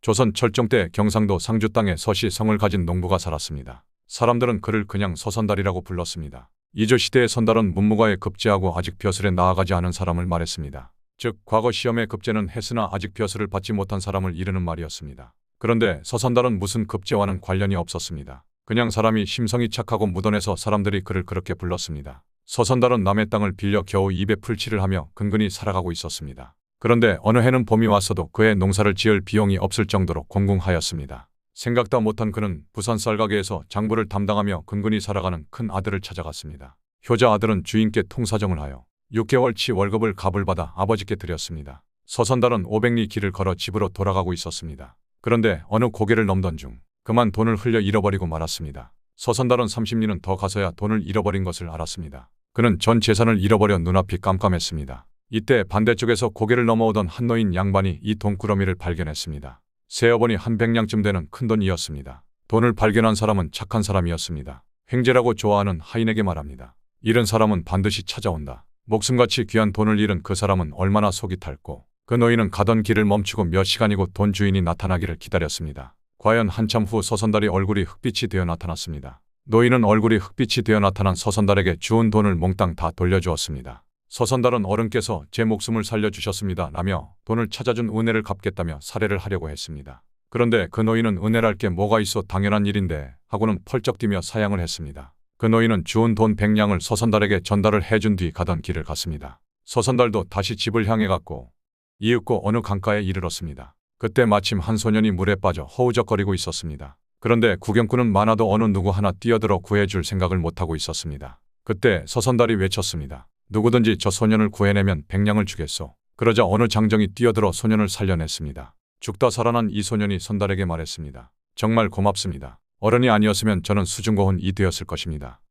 조선 철종 때 경상도 상주 땅에 서씨 성을 가진 농부가 살았습니다. 사람들은 그를 그냥 서선달이라고 불렀습니다. 이조 시대의 선달은 문무과에 급제하고 아직 벼슬에 나아가지 않은 사람을 말했습니다. 즉 과거 시험에 급제는 했으나 아직 벼슬을 받지 못한 사람을 이르는 말이었습니다. 그런데 서선달은 무슨 급제와는 관련이 없었습니다. 그냥 사람이 심성이 착하고 무던해서 사람들이 그를 그렇게 불렀습니다. 서선달은 남의 땅을 빌려 겨우 입에 풀칠을 하며 근근히 살아가고 있었습니다. 그런데 어느 해는 봄이 왔어도 그의 농사를 지을 비용이 없을 정도로 공공하였습니다. 생각도 못한 그는 부산 쌀가게에서 장부를 담당하며 근근히 살아가는 큰 아들을 찾아갔습니다. 효자 아들은 주인께 통사정을 하여 6개월치 월급을 값을 받아 아버지께 드렸습니다. 서선달은 500리 길을 걸어 집으로 돌아가고 있었습니다. 그런데 어느 고개를 넘던 중 그만 돈을 흘려 잃어버리고 말았습니다. 서선달은 30리는 더 가서야 돈을 잃어버린 것을 알았습니다. 그는 전 재산을 잃어버려 눈앞이 깜깜했습니다. 이때 반대쪽에서 고개를 넘어오던 한 노인 양반이 이 돈꾸러미를 발견했습니다. 새어보니 한 100냥쯤 되는 큰돈이었습니다. 돈을 발견한 사람은 착한 사람이었습니다. 횡재라고 좋아하는 하인에게 말합니다. 잃은 사람은 반드시 찾아온다. 목숨같이 귀한 돈을 잃은 그 사람은 얼마나 속이 탔고 그 노인은 가던 길을 멈추고 몇 시간이고 돈 주인이 나타나기를 기다렸습니다. 과연 한참 후 서선달이 얼굴이 흑빛이 되어 나타났습니다. 노인은 얼굴이 흑빛이 되어 나타난 서선달에게 주운 돈을 몽땅 다 돌려주었습니다. 서선달은 어른께서 제 목숨을 살려주셨습니다 라며 돈을 찾아준 은혜를 갚겠다며 살해를 하려고 했습니다. 그런데 그 노인은 은혜랄 게 뭐가 있어 당연한 일인데 하고는 펄쩍 뛰며 사양을 했습니다. 그 노인은 주운 돈 100냥을 서선달에게 전달을 해준 뒤 가던 길을 갔습니다. 서선달도 다시 집을 향해 갔고 이윽고 어느 강가에 이르렀습니다. 그때 마침 한 소년이 물에 빠져 허우적거리고 있었습니다. 그런데 구경꾼은 많아도 어느 누구 하나 뛰어들어 구해줄 생각을 못하고 있었습니다. 그때 서선달이 외쳤습니다. 누구든지 저 소년을 구해내면 100냥을 주겠소. 그러자 어느 장정이 뛰어들어 소년을 살려냈습니다. 죽다 살아난 이 소년이 선달에게 말했습니다. 정말 고맙습니다. 어른이 아니었으면 저는 수중고혼이 되었을 것입니다.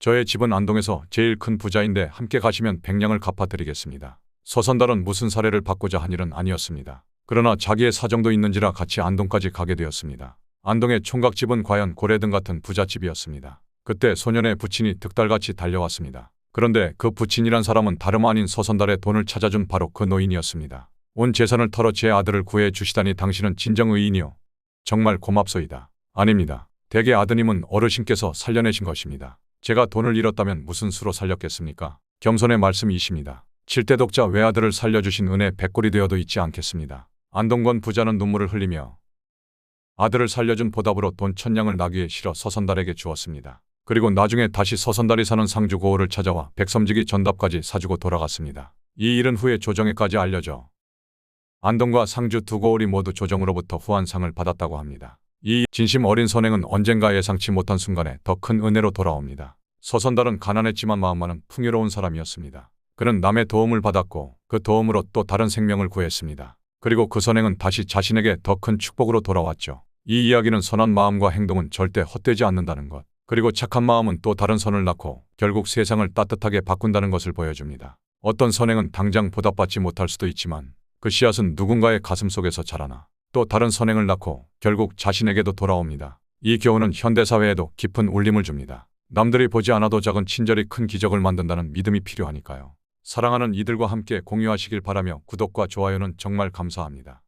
저의 집은 안동에서 제일 큰 부자인데 함께 가시면 100냥을 갚아드리겠습니다. 서선달은 무슨 사례를 받고자 한 일은 아니었습니다. 그러나 자기의 사정도 있는지라 같이 안동까지 가게 되었습니다. 안동의 총각집은 과연 고래등 같은 부잣집이었습니다. 그때 소년의 부친이 득달같이 달려왔습니다. 그런데 그 부친이란 사람은 다름 아닌 서선달의 돈을 찾아준 바로 그 노인이었습니다. 온 재산을 털어 제 아들을 구해 주시다니 당신은 진정 의인이요. 정말 고맙소이다. 아닙니다. 대개 아드님은 어르신께서 살려내신 것입니다. 제가 돈을 잃었다면 무슨 수로 살렸겠습니까? 겸손의 말씀이십니다. 7대 독자 외아들을 살려주신 은혜 백골이 되어도 잊지 않겠습니다. 안동권 부자는 눈물을 흘리며 아들을 살려준 보답으로 돈 1000냥을 나귀에 실어 서선달에게 주었습니다. 그리고 나중에 다시 서선달이 사는 상주 고을을 찾아와 백섬지기 전답까지 사주고 돌아갔습니다. 이 일은 후에 조정에까지 알려져 안동과 상주 두 고을이 모두 조정으로부터 후한상을 받았다고 합니다. 이 진심 어린 선행은 언젠가 예상치 못한 순간에 더 큰 은혜로 돌아옵니다. 서선달은 가난했지만 마음만은 풍요로운 사람이었습니다. 그는 남의 도움을 받았고 그 도움으로 또 다른 생명을 구했습니다. 그리고 그 선행은 다시 자신에게 더 큰 축복으로 돌아왔죠. 이 이야기는 선한 마음과 행동은 절대 헛되지 않는다는 것, 그리고 착한 마음은 또 다른 선을 낳고 결국 세상을 따뜻하게 바꾼다는 것을 보여줍니다. 어떤 선행은 당장 보답받지 못할 수도 있지만 그 씨앗은 누군가의 가슴 속에서 자라나 또 다른 선행을 낳고 결국 자신에게도 돌아옵니다. 이 교훈은 현대사회에도 깊은 울림을 줍니다. 남들이 보지 않아도 작은 친절이 큰 기적을 만든다는 믿음이 필요하니까요. 사랑하는 이들과 함께 공유하시길 바라며 구독과 좋아요는 정말 감사합니다.